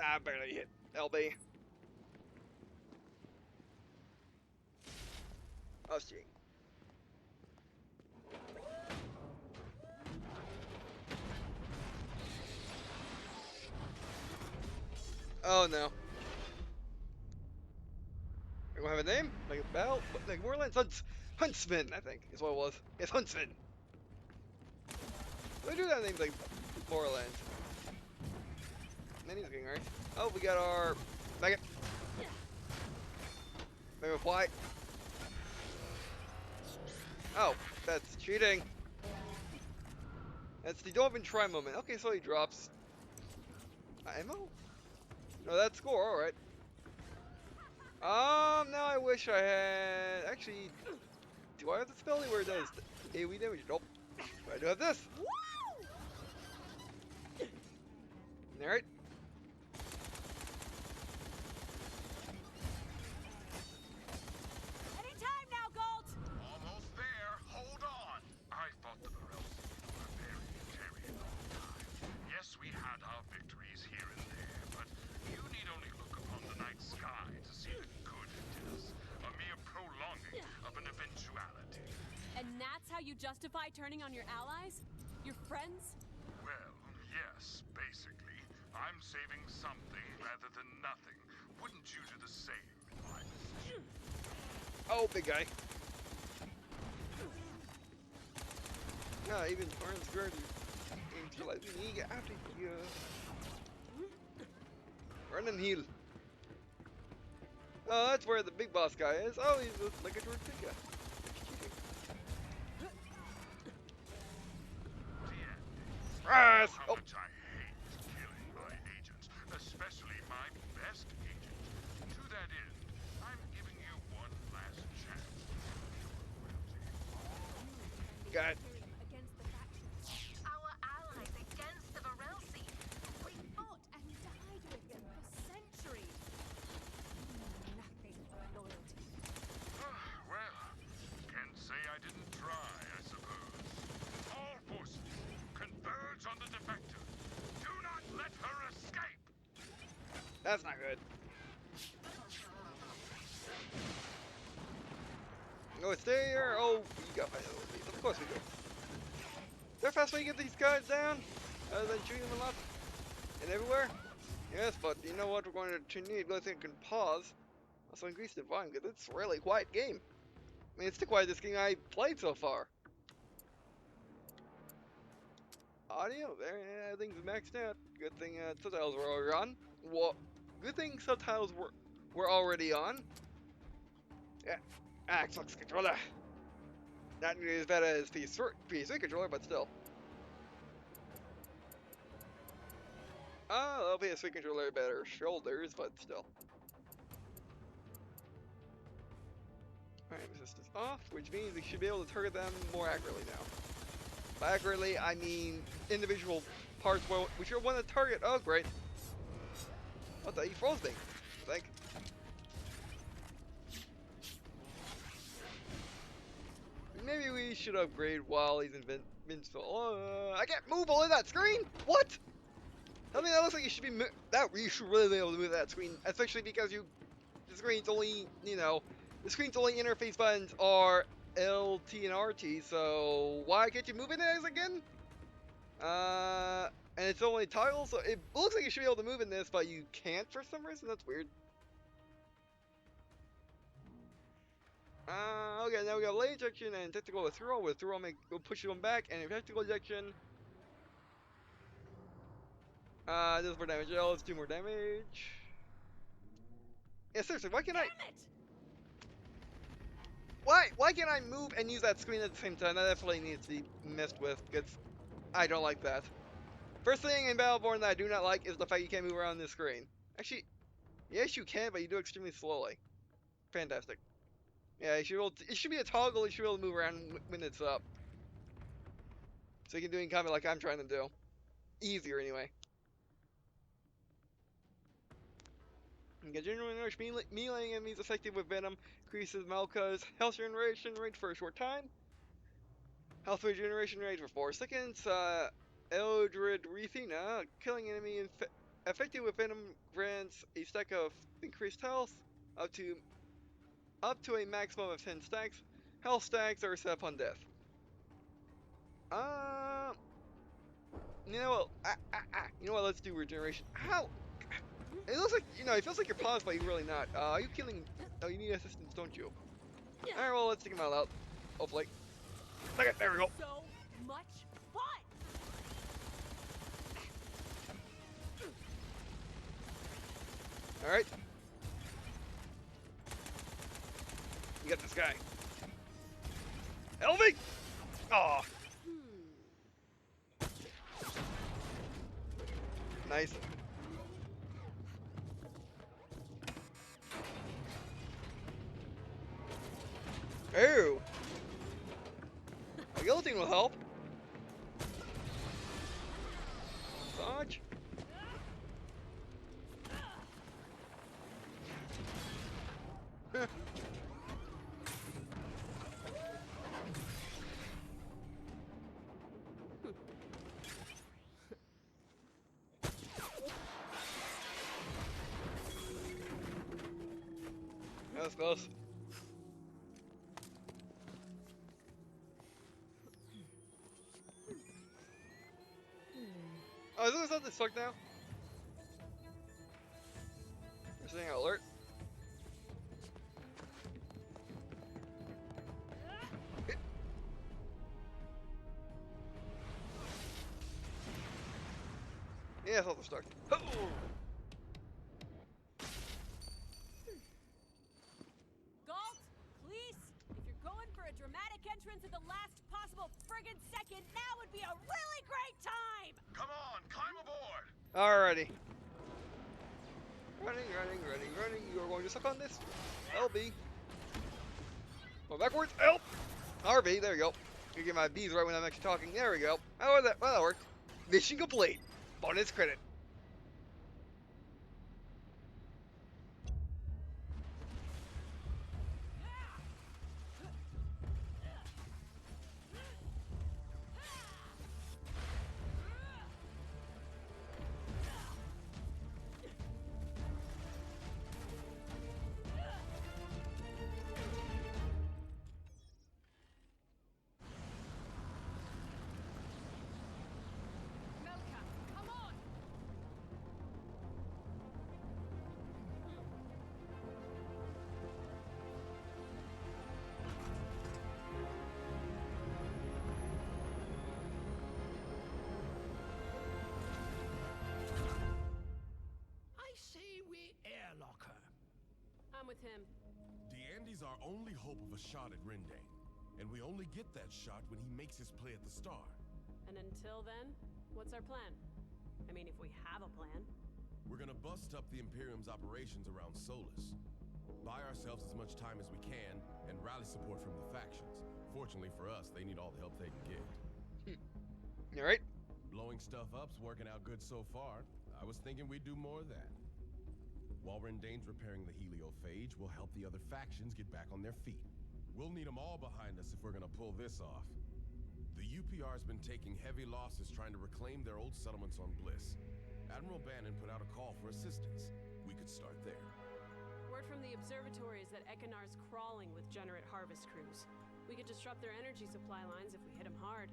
I barely hit LB. Oh, shit. Oh no. We gonna have a name? Like a battle? Like Borderlands Huntsman, I think, is what it was. It's Huntsman. They do that name like Borderlands. Many's getting right. Oh, we got our Mega. Mega Fly. Oh, that's cheating. That's the don't even try moment. Okay, so he drops ammo? No, that's score, alright. Now I wish I had... Actually, do I have this ability where it does AoE damage? Nope. But I do have this. Alright. Anytime now, Gold! Almost there. Hold on. I thought the Morels were very carrying all the time. Yes, we had our victories here and there, but you need only look upon the night sky to see the good it is. A mere prolonging of an eventuality. And that's how you justify turning on your allies? Your friends? Well, yes, basically. I'm saving something rather than nothing. Wouldn't you do the same in my position? Oh, big guy. Yeah, even Orange Guard is like we need to get after you. Run and heal. Oh, that's where the big boss guy is. Oh, he's like a George Pica. How Oh, much I hate killing my agents, especially my best agent. To that end, I'm giving you one last chance. God. Against the faction. Our allies against the Varelsi. We fought and died with them for centuries. Nothing but loyalty. Well, can't say I didn't try, I suppose. All forces, converge on the defector. Do not let her escape! That's not good. No, stay here. Oh, we got my LB. Of course we do. Is there a fast way to get these guys down? Other than shooting them up and everywhere? Yes, but you know what we're going to need? Let's think can pause. Also increase the volume because it's a really quiet game. I mean, it's the quietest game I played so far. Audio, there, yeah, things maxed out. Good thing subtitles were already on. Well, good thing subtitles were already on. Yeah, Xbox controller. Not nearly as bad as PS3 controller, but still. Oh, PS3 controller better shoulders, but still. Alright, resistance off, which means we should be able to target them more accurately now. By accurately, I mean individual parts which are one to target. Oh, great. What the? He froze me. I think. Maybe we should upgrade while he's invincible. I can't move all of that screen? What? I mean, that looks like you should be you should really be able to move that screen, especially because the screen's only, the screen's only interface buttons are LT and RT, so why can't you move it as again? And it's only toggle, so it looks like you should be able to move in this, but you can't for some reason. That's weird. Okay, now we got late ejection and tactical withdrawal. Withdrawal will push you back, and tactical ejection. This is more damage. Yeah, let's do more damage. Yeah, seriously, why can't I? Why can't I move and use that screen at the same time? That definitely needs to be messed with, because I don't like that. First thing in Battleborn that I do not like is the fact you can't move around this screen. Actually, yes you can, but you do extremely slowly. Fantastic. Yeah, it should be a toggle, you should be able to move around when it's up. So you can do it in combat like I'm trying to do. Easier, anyway. Okay, generally rush melee enemies effective with Venom increases Malka's health generation rate for a short time. Health regeneration rate for 4 seconds. Eldred Rethina, killing enemy effective with Venom grants a stack of increased health up to a maximum of 10 stacks. Health stacks are set upon death. You know what? You know what? Let's do regeneration. How? It looks like, it feels like you're paused, but you're really not. Are you killing? Oh, you need assistance, don't you? Alright, well, let's take him out. Hopefully. Okay, there we go. So much fun! Alright. You got this guy. Elvie! Aw. Nice. Ew. A guillotine will help. Dodge. That was close. Oh, is this something stuck now? We're setting alert. Yeah, it's also stuck. Oh! Galt, please, if you're going for a dramatic entrance at the last possible friggin' second, now would be a really great time! Come on, climb aboard. Alrighty. Running. You are going to suck on this. LB. Go backwards. Help! RB, there you go. You get my B's right when I'm actually talking. There we go. How was that? Well, that worked. Mission complete. Bonus credit. Melka, come on! I say we airlock her. I'm with him. D'Andy's our only hope of a shot at Rendane, and we only get that shot when he makes his play at the Star. And until then, what's our plan? I mean, if we have a plan. We're gonna bust up the Imperium's operations around Solus, buy ourselves as much time as we can, and rally support from the factions. Fortunately for us, they need all the help they can get. Alright. Blowing stuff up's working out good so far. I was thinking we'd do more of that. While Rendane's repairing the heliophage, we'll help the other factions get back on their feet. We'll need them all behind us if we're gonna pull this off. The UPR's been taking heavy losses trying to reclaim their old settlements on Bliss. Admiral Bannon put out a call for assistance. We could start there. Word from the observatory is that Ekanar's crawling with generate harvest crews. We could disrupt their energy supply lines if we hit them hard.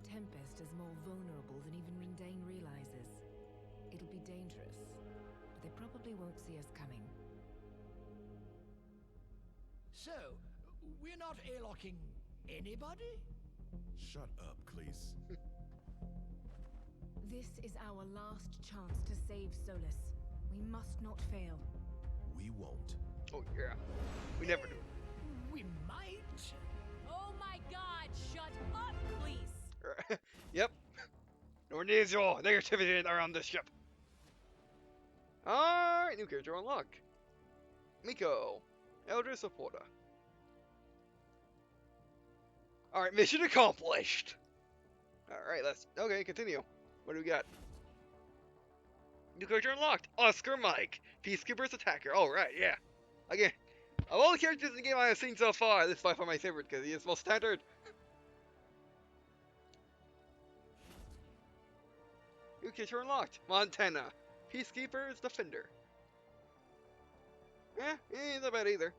Tempest is more vulnerable than even Rendane realizes. It'll be dangerous, but they probably won't see us coming. So, we're not airlocking anybody? Shut up, Cleese. This is our last chance to save Solus. We must not fail. We won't. Oh, yeah. We never do. We might. Oh my god, shut up, please! Yep. Nor needs your negativity around this ship. Alright, new character unlocked. Miko, Elder Supporter. Alright, mission accomplished. Alright, okay, continue. What do we got? New character unlocked. Oscar Mike, Peacekeeper's attacker. Alright, yeah. Again, of all the characters in the game I have seen so far, this is by far my favorite because he is most standard. New character unlocked. Montana, Peacekeeper's Defender. Ain't that bad either.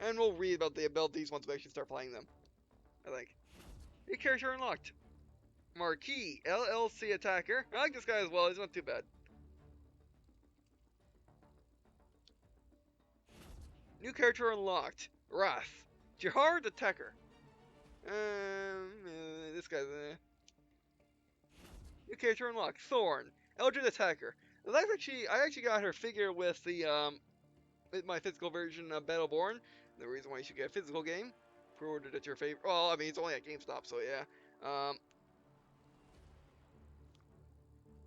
And we'll read about the abilities once we actually start playing them, I think. New character unlocked. Marquis, LLC Attacker. I like this guy as well, he's not too bad. New character unlocked. Wrath. Jihad Attacker. This guy's New character unlocked. Thorn. Eldritch Attacker. I actually got her figure with with my physical version of Battleborn. The reason why you should get a physical game. Pre-ordered at your favorite. Well, I mean, it's only at GameStop, so yeah.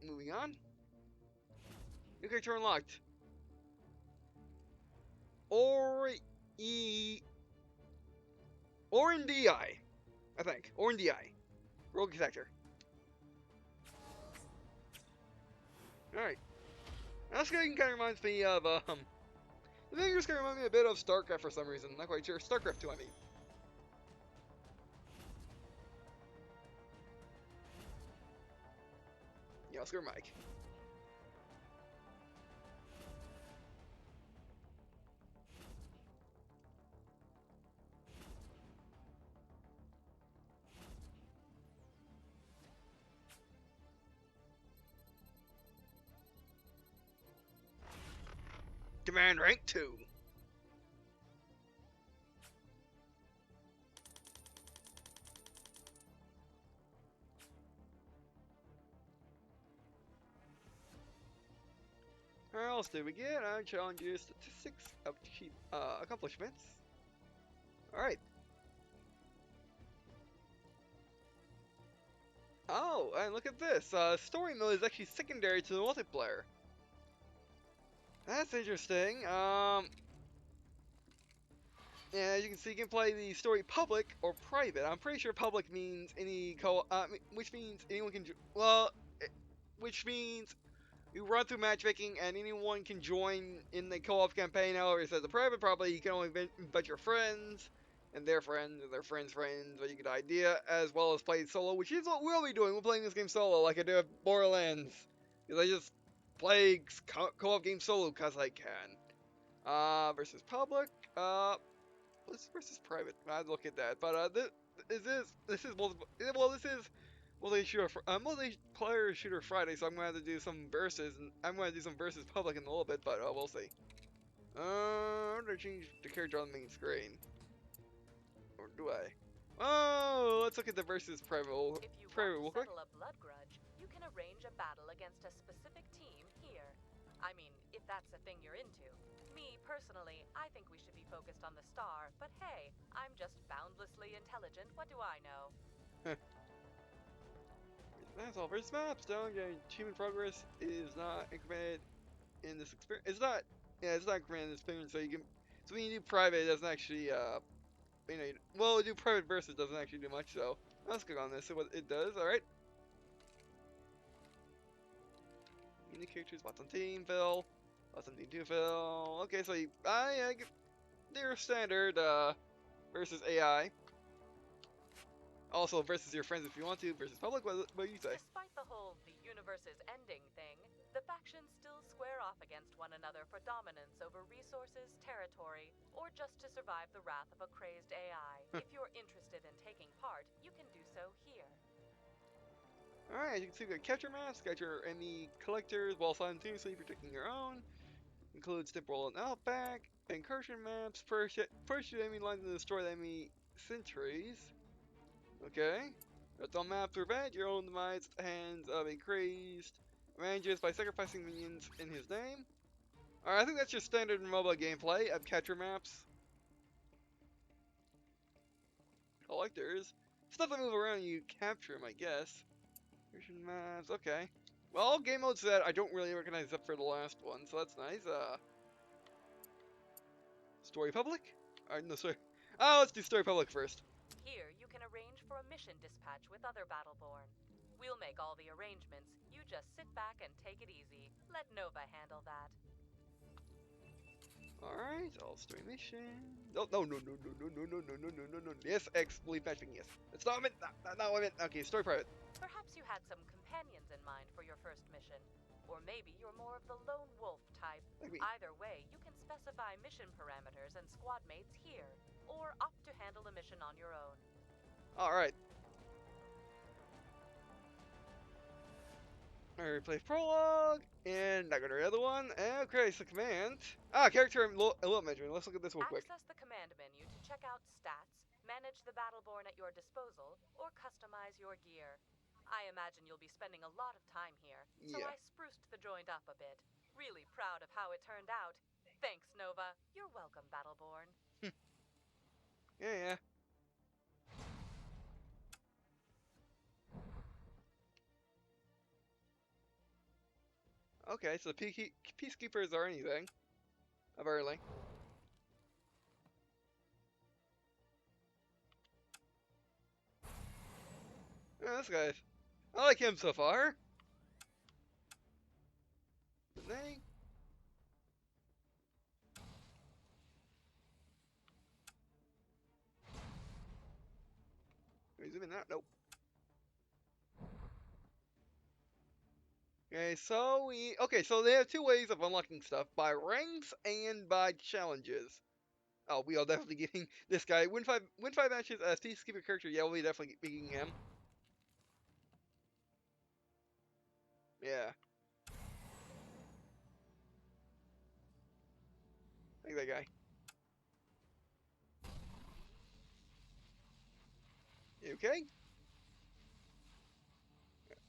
Moving on. New character unlocked. Orndi, I think. Orndi. Rogue Detector. Alright. This game kind of reminds me of, I think it's going to remind me a bit of StarCraft for some reason. Not quite sure. StarCraft 2, I mean. Yeah, Oscar Mike. Command rank 2. What else did we get? I challenge you statistics, upkeep, accomplishments. Alright. Oh, and look at this. Story mode is actually secondary to the multiplayer. That's interesting. Yeah, as you can see, you can play the story public or private. I'm pretty sure public means which means anyone can, which means you run through matchmaking and anyone can join in the co-op campaign. However, it says the private, probably you can only invite your friends and their friends and their friends' friends, but you get the idea, as well as play solo, which is what we'll be doing. We're playing this game solo, like I do at Borderlands, because I just play co-op games solo because I can. Versus public, what's versus private? I'd look at that, but this is multiple. Well, this is multiplayer shooter Friday, so I'm gonna have to do some versus, and I'm gonna do some versus public in a little bit, but we'll see. I'm gonna change the character on the main screen, or do I? Oh, let's look at the versus private. If you Private, want to settle a blood grudge, you can arrange a battle against a specific team here. I mean, if that's a thing you're into. Me, personally, I think we should be focused on the star, but hey, I'm just boundlessly intelligent, what do I know? That's all versus maps. Down, achievement progress is not incremented in this experience. It's not incremented in this experience, so you can, so when you do private, it doesn't actually, well, do private versus doesn't actually do much, so let's click on this, see what it does, alright. Unique characters, lots on team fill, lots on team 2 fill, okay, so they're standard, versus AI. Also versus your friends if you want to, versus public, what do you say? Despite the whole the universe is ending thing, the factions still square off against one another for dominance over resources, territory, or just to survive the wrath of a crazed AI. If you're interested in taking part, you can do so here. Alright, you can see the capture maps, got your enemy collectors while simultaneously protecting your own. Includes temporal and outback, incursion maps, first shoot enemy lines and destroy the enemy sentries. Okay. That's on map to prevent your own demise at the hands of a crazed manages by sacrificing minions in his name. Alright, I think that's your standard MOBA gameplay of capture maps. Collectors. Stuff that move around and you capture them, I guess. Mission maps, okay. Well, all game modes that I don't really recognize except for the last one, so that's nice. Story public? Alright, no, sorry. Oh, let's do story public first. Here, you can arrange for a mission dispatch with other Battleborn. We'll make all the arrangements. You just sit back and take it easy. Let Nova handle that. Alright, all story mission. No. Yes, X, believe matchmaking, yes. That's not what I meant. Not what I meant. Okay, story private. Perhaps you had some companions in mind for your first mission. Or maybe you're more of the lone wolf type. Like me. Either way, you can specify mission parameters and squad mates here, or opt to handle a mission on your own. Alright. Alright, play Prologue, and not gonna the other one. Okay, so command. Character element measuring. Let's look at this real quick. Access the command menu to check out stats, manage the Battleborn at your disposal, or customize your gear. I imagine you'll be spending a lot of time here, so Yeah. I spruced the joint up a bit. Really proud of how it turned out. Thanks, Nova. You're welcome, Battleborn. Yeah. Okay, so peacekeepers are anything. Apparently. Yeah, this guy. I like him so far. But then... Can we zoom in that? Nope. Okay, so they have two ways of unlocking stuff, by ranks and by challenges. Oh, we are definitely getting this guy. Win five matches as peacekeeper character. Yeah, we'll be definitely beating him. Yeah. Like that guy. You okay?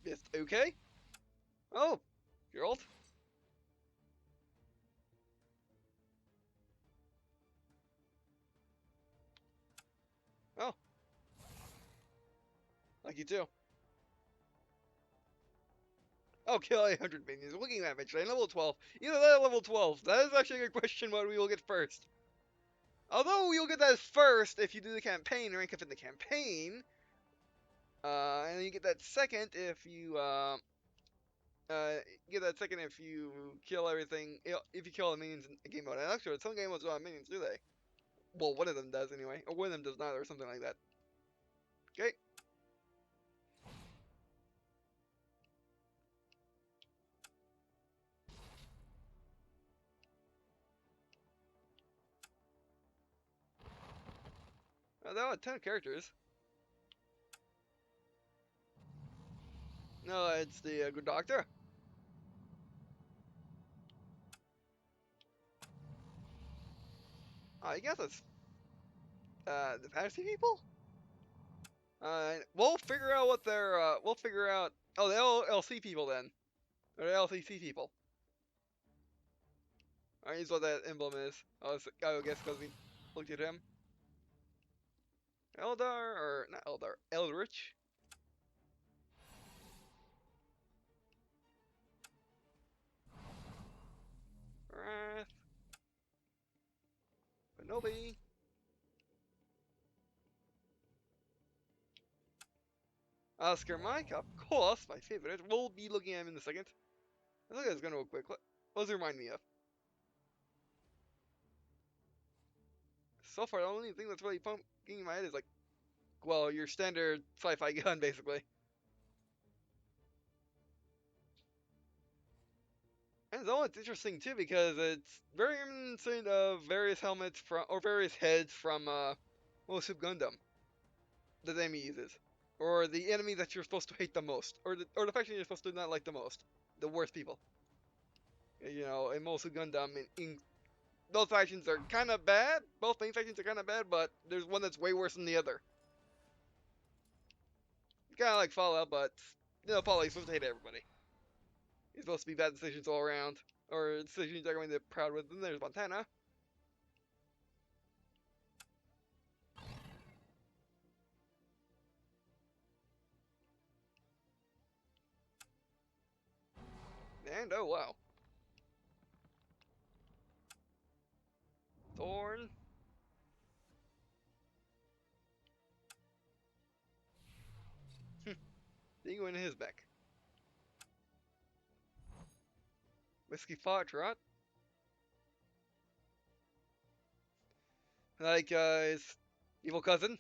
Yes, okay? Oh, Gerald. Oh. Like you too. Oh, kill 800 minions. Looking at eventually. Level 12. Either that or level 12. That is actually a good question what we will get first. Although you'll get that first if you do the campaign, rank up in the campaign. And then you get that second if you, kill everything, if you kill the minions in game mode. And actually, some game modes don't have minions, do they? Well, one of them does anyway. Or one of them does not, or something like that. Okay. There are 10 characters. No, it's the good doctor. I guess it's the fantasy people. We'll figure out what they're. We'll figure out. Oh, the LLC people then, or the LCC people. Alright, here's what that emblem is. I guess because we looked at him. Eldar or not Eldar? Eldritch. Wrath. Kenobi. Oscar Mike, of course, my favorite. We'll be looking at him in a second. I think I was gonna real quick. What does it remind me of? So far, the only thing that's really pumping in my head is like, well, your standard sci-fi gun, basically. And though it's interesting too because it's very reminiscent of various helmets from or various heads from Super Gundam that the enemy uses, or the enemy that you're supposed to hate the most, or the faction you're supposed to not like the most, the worst people. You know, in Super Gundam, in both factions are kind of bad. Both main factions are kind of bad, but there's one that's way worse than the other. Kind of like Fallout, but you know, Fallout, you're supposed to hate everybody. You're supposed to be bad decisions all around, or decisions you're going to be proud with. And there's Montana. And oh wow, Thorn. Dingo in his back. Whiskey Foxtrot. Like his evil cousin.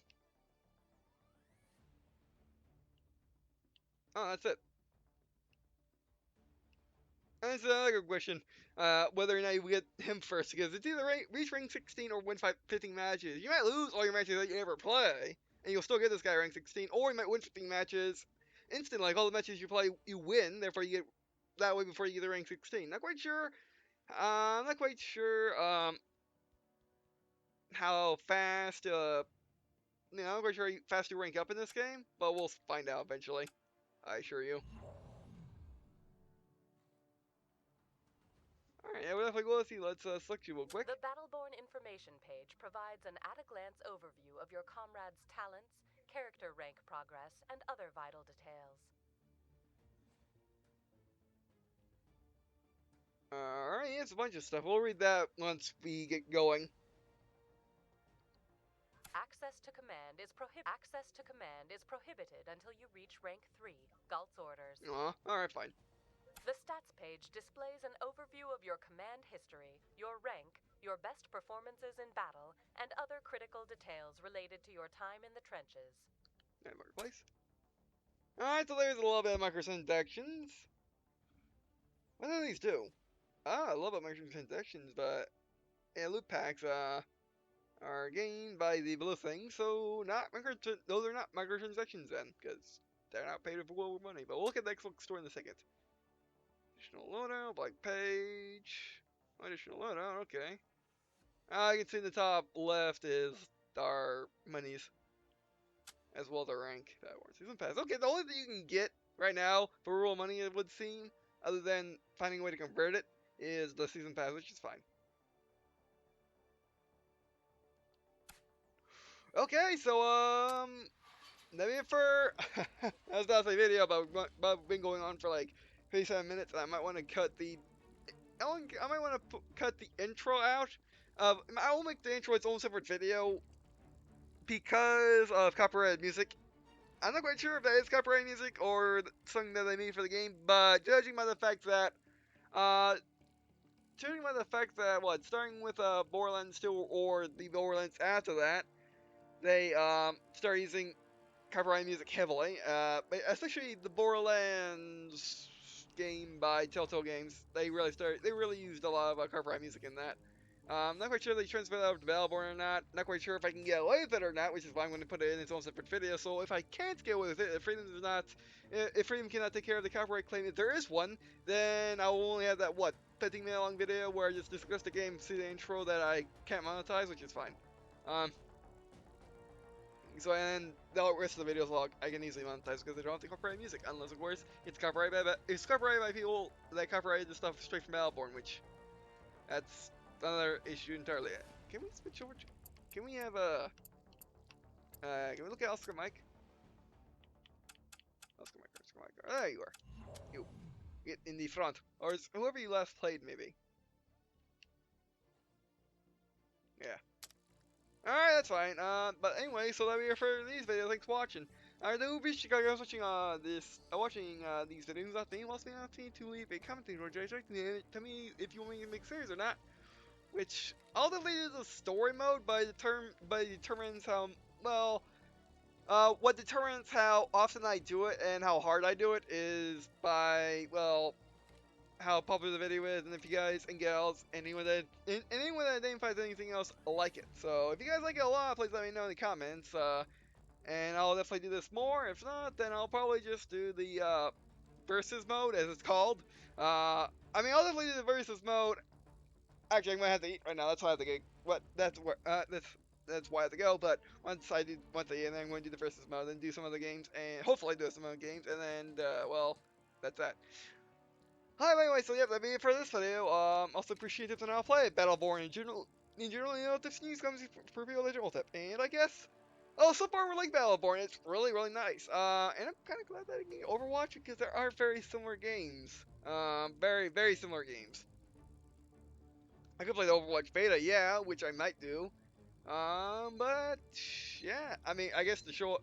Oh, that's it. And it's another good question, whether or not you get him first, because it's either reach rank 16 or win 15 matches. You might lose all your matches that you ever play, and you'll still get this guy rank 16, or you might win 15 matches instantly, like all the matches you play, you win, therefore you get that way before you get the rank 16. Not quite sure, how fast, not quite sure how fast you rank up in this game, but we'll find out eventually, I assure you. Alright, yeah, well, if I go, let's select you real quick. The Battleborn information page provides an at-a-glance overview of your comrade's talents, character rank progress, and other vital details. Alright, yeah, it's a bunch of stuff. We'll read that once we get going. Access to command is prohibited until you reach rank 3, Galt's orders. Alright, fine. The stats page displays an overview of your command history, your rank, your best performances in battle, and other critical details related to your time in the trenches. And marketplace. Alright, so there's a little bit of microtransactions. What do these do? I love microtransactions, but yeah, loot packs are gained by the blue thing, so those are not microtransactions then, because they're not paid for money. But we'll look at the Xbox store in a second. Additional loadout, blank page, additional loadout, okay. You can see in the top left is our monies, as well as our rank. That one, season pass. Okay, the only thing you can get right now for real money, it would seem, other than finding a way to convert it, is the season pass, which is fine. Okay, so that'll be it for I was about to say video, but we've been going on for like 57 minutes, and I might want to cut the cut the intro out. I will make the intro its own separate video because of copyrighted music. I'm not quite sure if that is copyrighted music or something that they made for the game, but judging by the fact that starting with Borderlands 2 or the Borderlands after that, they start using copyrighted music heavily. Especially the Borderlands game by Telltale Games, they really used a lot of copyrighted music in that. Not quite sure if they transferred that over to Battleborn or not. Not quite sure if I can get away with it or not, which is why I'm going to put it in its own separate video. So if I can't get away with it, if Freedom cannot take care of the copyright claim, if there is one, then I will only have that 15-minute long video where I just discuss the game, see the intro that I can't monetize, which is fine. So and the rest of the videos log I can easily monetize because they don't have to copyright music, unless of course it's copyrighted by people that copyrighted the stuff straight from Battleborn, which that's another issue entirely. Can we switch over? Can we have a? Can we look at Oscar Mike? Oscar Mike. Oh, there you are. You get in the front, or is whoever you last played maybe? Yeah. Alright, that's fine. But anyway, so that'll be it for these videos. Thanks for watching. I do appreciate you guys watching these videos. Not me, whilst being not to leave a comment or tell me if you want me to make series or not. Which ultimately is a story mode, but determines how what determines how often I do it and how hard I do it is by how popular the video is, and if you guys and gals, anyone that identifies anything else, like it. So if you guys like it a lot, please let me know in the comments. And I'll definitely do this more. If not, then I'll probably just do the versus mode, as it's called. I'll definitely do the versus mode. Actually, I'm gonna have to eat right now. That's why I have to go. That's why I have to go. But once I eat, then I'm going to do the versus mode, then do some other games, and hopefully do some other games, and then that's that. Hi, anyway, so yeah, that'll be it for this video. Also appreciate tips on how to play Battleborn in general, tips and news comes for people that don't tip. And I guess, so far we like Battleborn. It's really, really nice. And I'm kind of glad that I can get Overwatch because there are very similar games. Very, very similar games. I could play the Overwatch beta, yeah, which I might do. But yeah, I guess to show.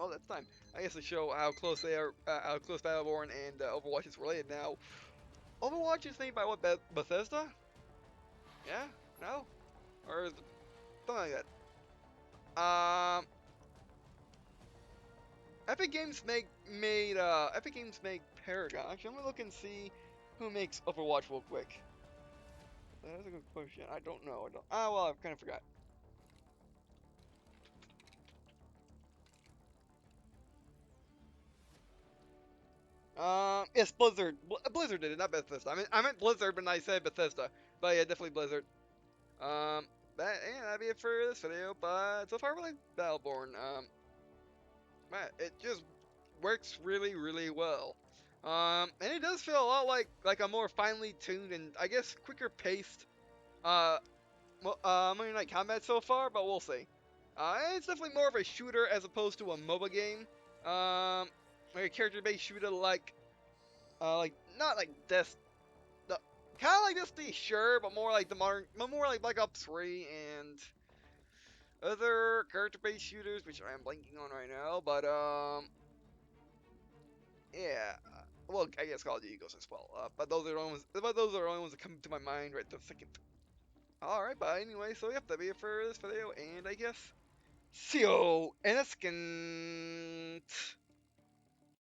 Oh, that's time. I guess to show how close they are, how close Battleborn and Overwatch is related now. Overwatch is made by what, Bethesda? Yeah? No? Or is it something like that? Epic Games make Paragon. Actually, I'm gonna look and see Who makes Overwatch real quick? That's a good question. I don't know. I don't. Ah, well, I kind of forgot. Yes, Blizzard. Blizzard did it, not Bethesda. I meant Blizzard, but I said Bethesda. But yeah, definitely Blizzard. That'd be it for this video. But so far, I like Battleborn. Man, it just works really, really well. And it does feel a lot like a more finely tuned and I guess quicker paced Monday Night Combat so far, but we'll see. It's definitely more of a shooter as opposed to a MOBA game. Like a character-based shooter, like not like Death, kind of like Destiny, sure, but more like the modern, more like Black Ops 3 and other character-based shooters, which I am blanking on right now. But yeah. Well, I guess Call of Duty goes as well. But those are the only ones. But those are the only ones that come to my mind right this second. Alright, but anyway, so yep, that'll be it for this video, and I guess see you in a second.